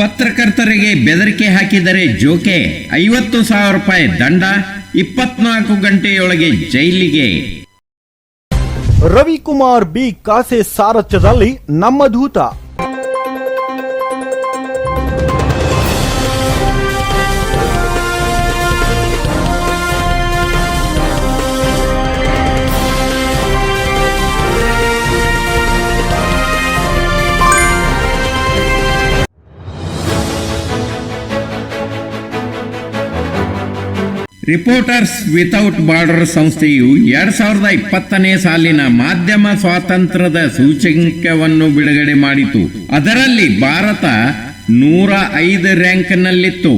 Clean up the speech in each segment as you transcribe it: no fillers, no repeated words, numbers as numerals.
ಪತ್ರಕರ್ತರಿಗೆ ಬೆದರಿಕೆ ಹಾಕಿದರೆ ಜೋಕೆ, 50,000 ರೂಪಾಯಿ ದಂಡ, 24 ಗಂಟೆಯೊಳಗೆ ಜೈಲಿಗೆ. ರವಿಕುಮಾರ್ ಬಿ ಕಾಸೆ ಸಾರಥ್ಯದಲ್ಲಿ ನಮ್ಮ ದೂತ. ರಿಪೋರ್ಟರ್ಸ್ ವಿತೌಟ್ ಬಾರ್ಡರ್ ಸಂಸ್ಥೆಯು 2020ನೇ ಸಾಲಿನ ಮಾಧ್ಯಮ ಸ್ವಾತಂತ್ರ್ಯದ ಸೂಚ್ಯಂಕವನ್ನು ಬಿಡುಗಡೆ ಮಾಡಿತು. ಅದರಲ್ಲಿ ಭಾರತ 105 ರ್ಯಾಂಕ್ನಲ್ಲಿತ್ತು.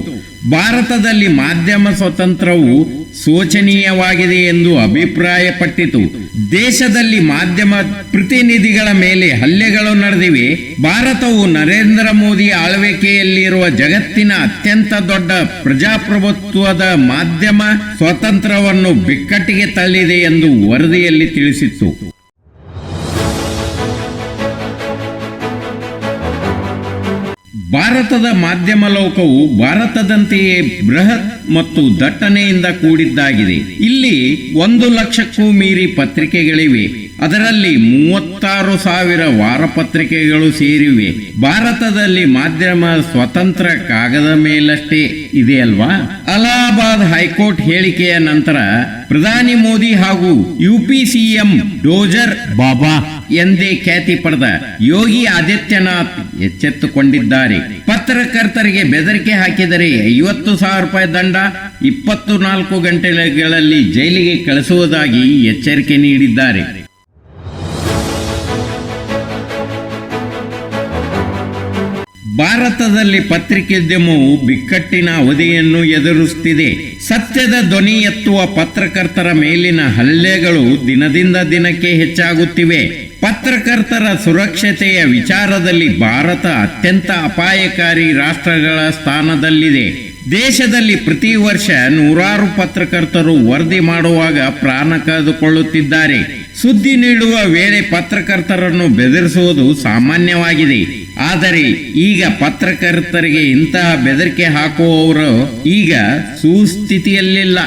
ಭಾರತದಲ್ಲಿ ಮಾಧ್ಯಮ ಸ್ವಾತಂತ್ರ್ಯವು ಶೋಚನೀಯವಾಗಿದೆ ಎಂದು ಅಭಿಪ್ರಾಯಪಟ್ಟಿತು. ದೇಶದಲ್ಲಿ ಮಾಧ್ಯಮ ಪ್ರತಿನಿಧಿಗಳ ಮೇಲೆ ಹಲ್ಲೆಗಳು ನಡೆದಿವೆ. ಭಾರತವು ನರೇಂದ್ರ ಮೋದಿ ಆಳ್ವಿಕೆಯಲ್ಲಿರುವ ಜಗತ್ತಿನ ಅತ್ಯಂತ ದೊಡ್ಡ ಪ್ರಜಾಪ್ರಭುತ್ವದ ಮಾಧ್ಯಮ ಸ್ವಾತಂತ್ರ್ಯವನ್ನು ಬಿಕ್ಕಟ್ಟಿಗೆ ತಳ್ಳಿದೆ ಎಂದು ವರದಿಯಲ್ಲಿ ತಿಳಿಸಿತ್ತು. ಭಾರತದ ಮಾಧ್ಯಮ ಲೋಕವು ಭಾರತದಂತೆಯೇ ಬೃಹತ್ ಮತ್ತು ದಟ್ಟಣೆಯಿಂದ ಕೂಡಿದ್ದಾಗಿದೆ. ಇಲ್ಲಿ 1 ಲಕ್ಷಕ್ಕೂ ಮೀರಿ ಪತ್ರಿಕೆಗಳಿವೆ. ಅದರಲ್ಲಿ 36,000 ವಾರಪತ್ರಿಕೆಗಳು ಸೇರಿವೆ. ಭಾರತದಲ್ಲಿ ಮಾಧ್ಯಮ ಸ್ವತಂತ್ರ ಕಾಗದ ಮೇಲಷ್ಟೇ ಇದೆಯಲ್ವಾ? ಅಲಹಾಬಾದ್ ಹೈಕೋರ್ಟ್ ಹೇಳಿಕೆಯ ನಂತರ ಪ್ರಧಾನಿ ಮೋದಿ ಹಾಗೂ ಯುಪಿ ಸಿಎಂ ಡೋಜರ್ ಬಾಬಾ ಎಂದೇ ಖ್ಯಾತಿ ಪಡೆದ ಯೋಗಿ ಆದಿತ್ಯನಾಥ್ ಎಚ್ಚೆತ್ತುಕೊಂಡಿದ್ದಾರೆ. ಪತ್ರಕರ್ತರಿಗೆ ಬೆದರಿಕೆ ಹಾಕಿದರೆ 50,000 ರೂಪಾಯಿ ದಂಡ, 24 ಗಂಟೆಗಳಲ್ಲಿ ಜೈಲಿಗೆ ಕಳಿಸುವುದಾಗಿ ಎಚ್ಚರಿಕೆ ನೀಡಿದ್ದಾರೆ. ಭಾರತದಲ್ಲಿ ಪತ್ರಿಕೋದ್ಯಮವು ಬಿಕ್ಕಟ್ಟಿನ ಅವಧಿಯನ್ನು ಎದುರಿಸುತ್ತಿದೆ. ಸತ್ಯದ ಧ್ವನಿ ಎತ್ತುವ ಪತ್ರಕರ್ತರ ಮೇಲಿನ ಹಲ್ಲೆಗಳು ದಿನದಿಂದ ದಿನಕ್ಕೆ ಹೆಚ್ಚಾಗುತ್ತಿವೆ. ಪತ್ರಕರ್ತರ ಸುರಕ್ಷತೆಯ ವಿಚಾರದಲ್ಲಿ ಭಾರತ ಅತ್ಯಂತ ಅಪಾಯಕಾರಿ ರಾಷ್ಟ್ರಗಳ ಸ್ಥಾನದಲ್ಲಿದೆ. ದೇಶದಲ್ಲಿ ಪ್ರತಿ ವರ್ಷ 100 ಪತ್ರಕರ್ತರು ವರದಿ ಮಾಡುವಾಗ ಪ್ರಾಣ ಕಳೆದುಕೊಳ್ಳುತ್ತಿದ್ದಾರೆ. ಸುದ್ದಿ ನೀಡುವ ವೇಳೆ ಪತ್ರಕರ್ತರನ್ನು ಬೆದರಿಸುವುದು ಸಾಮಾನ್ಯವಾಗಿದೆ. ಆದರೆ ಈಗ ಪತ್ರಕರ್ತರಿಗೆ ಇಂತಹ ಬೆದರಿಕೆ ಹಾಕುವವರು ಈಗ ಸುಸ್ಥಿತಿಯಲ್ಲಿಲ್ಲ.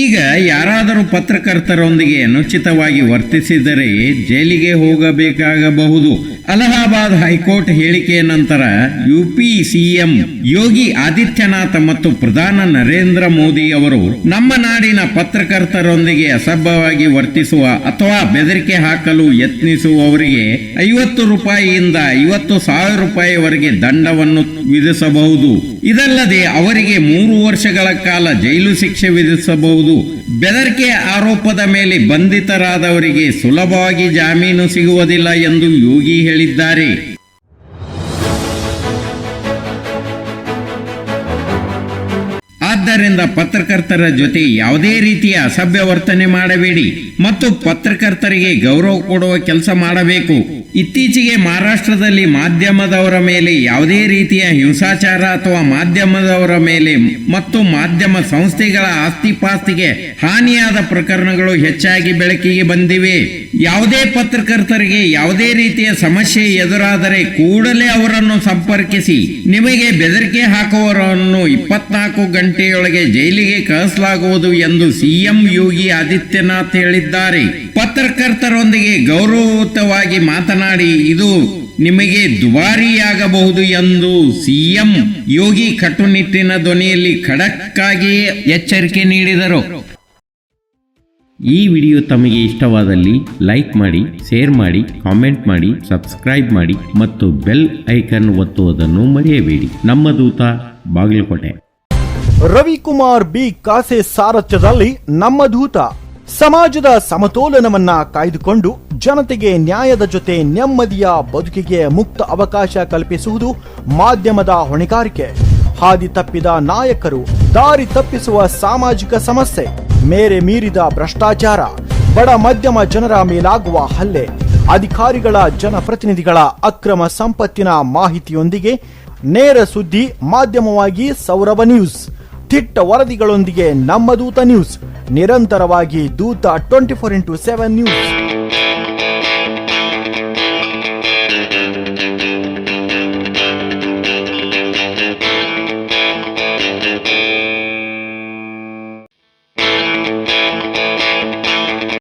ಈಗ ಯಾರಾದರೂ ಪತ್ರಕರ್ತರೊಂದಿಗೆ ಅನುಚಿತವಾಗಿ ವರ್ತಿಸಿದರೆ ಜೈಲಿಗೆ ಹೋಗಬೇಕಾಗಬಹುದು. ಅಲಹಾಬಾದ್ ಹೈಕೋರ್ಟ್ ಹೇಳಿಕೆಯ ನಂತರ ಯುಪಿ ಸಿಎಂ ಯೋಗಿ ಆದಿತ್ಯನಾಥ್ ಮತ್ತು ಪ್ರಧಾನಿ ನರೇಂದ್ರ ಮೋದಿ ಅವರು ನಮ್ಮ ನಾಡಿನ ಪತ್ರಕರ್ತರೊಂದಿಗೆ ಅಸಭ್ಯವಾಗಿ ವರ್ತಿಸುವ ಅಥವಾ ಬೆದರಿಕೆ ಹಾಕಲು ಯತ್ನಿಸುವವರಿಗೆ 50 ರೂಪಾಯಿಯಿಂದ 50,000 ರೂಪಾಯಿವರೆಗೆ ದಂಡವನ್ನು ವಿಧಿಸಬಹುದು. ಇದಲ್ಲದೆ ಅವರಿಗೆ 3 ವರ್ಷಗಳ ಕಾಲ ಜೈಲು ಶಿಕ್ಷೆ ವಿಧಿಸಬಹುದು. ಬೆದರಿಕೆ ಆರೋಪದ ಮೇಲೆ ಬಂಧಿತರಾದವರಿಗೆ ಸುಲಭವಾಗಿ ಜಾಮೀನು ಸಿಗುವುದಿಲ್ಲ ಎಂದು ಯೋಗಿ ಹೇಳಿದ್ದಾರೆ. ಆದ್ದರಿಂದ ಪತ್ರಕರ್ತರ ಜೊತೆ ಯಾವುದೇ ರೀತಿಯ ಅಸಭ್ಯ ವರ್ತನೆ ಮಾಡಬೇಡಿ ಮತ್ತು ಪತ್ರಕರ್ತರಿಗೆ ಗೌರವ ಕೊಡುವ ಕೆಲಸ ಮಾಡಬೇಕು. ಇತ್ತೀಚೆಗೆ ಮಹಾರಾಷ್ಟ್ರದಲ್ಲಿ ಮಾಧ್ಯಮದವರ ಮೇಲೆ ಯಾವುದೇ ರೀತಿಯ ಹಿಂಸಾಚಾರ ಅಥವಾ ಮಾಧ್ಯಮದವರ ಮೇಲೆ ಮತ್ತು ಮಾಧ್ಯಮ ಸಂಸ್ಥೆಗಳ ಆಸ್ತಿಪಾಸ್ತಿಗೆ ಹಾನಿಯಾದ ಪ್ರಕರಣಗಳು ಹೆಚ್ಚಾಗಿ ಬೆಳಕಿಗೆ ಬಂದಿವೆ. ಯಾವುದೇ ಪತ್ರಕರ್ತರಿಗೆ ಯಾವುದೇ ರೀತಿಯ ಸಮಸ್ಯೆ ಎದುರಾದರೆ ಕೂಡಲೇ ಅವರನ್ನು ಸಂಪರ್ಕಿಸಿ. ನಿಮಗೆ ಬೆದರಿಕೆ ಹಾಕುವವರನ್ನು 24 ಗಂಟೆಯೊಳಗೆ ಜೈಲಿಗೆ ಕಳಿಸಲಾಗುವುದು ಎಂದು ಸಿಎಂ ಯೋಗಿ ಆದಿತ್ಯನಾಥ್ ಹೇಳಿದ್ದಾರೆ. ಪತ್ರಕರ್ತರೊಂದಿಗೆ ಗೌರವಯುತವಾಗಿ ಮಾತನಾಡಿ, ಇದು ನಿಮಗೆ ದುಬಾರಿಯಾಗಬಹುದು ಎಂದು ಸಿಎಂ ಯೋಗಿ ಕಟ್ಟುನಿಟ್ಟಿನ ಧ್ವನಿಯಲ್ಲಿ ಖಡಕ್ ಆಗಿ ಎಚ್ಚರಿಕೆ ನೀಡಿದರು. ಈ ವಿಡಿಯೋ ತಮಗೆ ಇಷ್ಟವಾದಲ್ಲಿ ಲೈಕ್ ಮಾಡಿ, ಶೇರ್ ಮಾಡಿ, ಕಾಮೆಂಟ್ ಮಾಡಿ, ಸಬ್ಸ್ಕ್ರೈಬ್ ಮಾಡಿ ಮತ್ತು ಬೆಲ್ ಐಕನ್ ಒತ್ತುವುದನ್ನು ಮರೆಯಬೇಡಿ. ನಮ್ಮ ದೂತ, ಬಾಗಲಕೋಟೆ. ರವಿಕುಮಾರ್ ಬಿ ಕಾಸೆ ಸಾರಥ್ಯದಲ್ಲಿ ನಮ್ಮ ದೂತ. ಸಮಾಜದ ಸಮತೋಲನವನ್ನ ಕಾಯ್ದುಕೊಂಡು ಜನತೆಗೆ ನ್ಯಾಯದ ಜೊತೆ ನೆಮ್ಮದಿಯ ಬದುಕಿಗೆ ಮುಕ್ತ ಅವಕಾಶ ಕಲ್ಪಿಸುವುದು ಮಾಧ್ಯಮದ ಹೊಣೆಗಾರಿಕೆ. ಹಾದಿ ತಪ್ಪಿದ ನಾಯಕರು, ದಾರಿ ತಪ್ಪಿಸುವ ಸಾಮಾಜಿಕ ಸಮಸ್ಯೆ, ಮೇರೆ ಮೀರಿದ ಭ್ರಷ್ಟಾಚಾರ, ಬಡ ಮಧ್ಯಮ ಜನರ ಮೇಲಾಗುವ ಹಲ್ಲೆ, ಅಧಿಕಾರಿಗಳ ಜನಪ್ರತಿನಿಧಿಗಳ ಅಕ್ರಮ ಸಂಪತ್ತಿನ ಮಾಹಿತಿಯೊಂದಿಗೆ ನೇರ ಸುದ್ದಿ ಮಾಧ್ಯಮವಾಗಿ ಸೌರಭ ನ್ಯೂಸ್. ದಿಟ್ಟ ವರದಿಗಳೊಂದಿಗೆ ನಮ್ಮ ದೂತ ನ್ಯೂಸ್. ನಿರಂತರವಾಗಿ ದೂತ 24x7 ನ್ಯೂಸ್.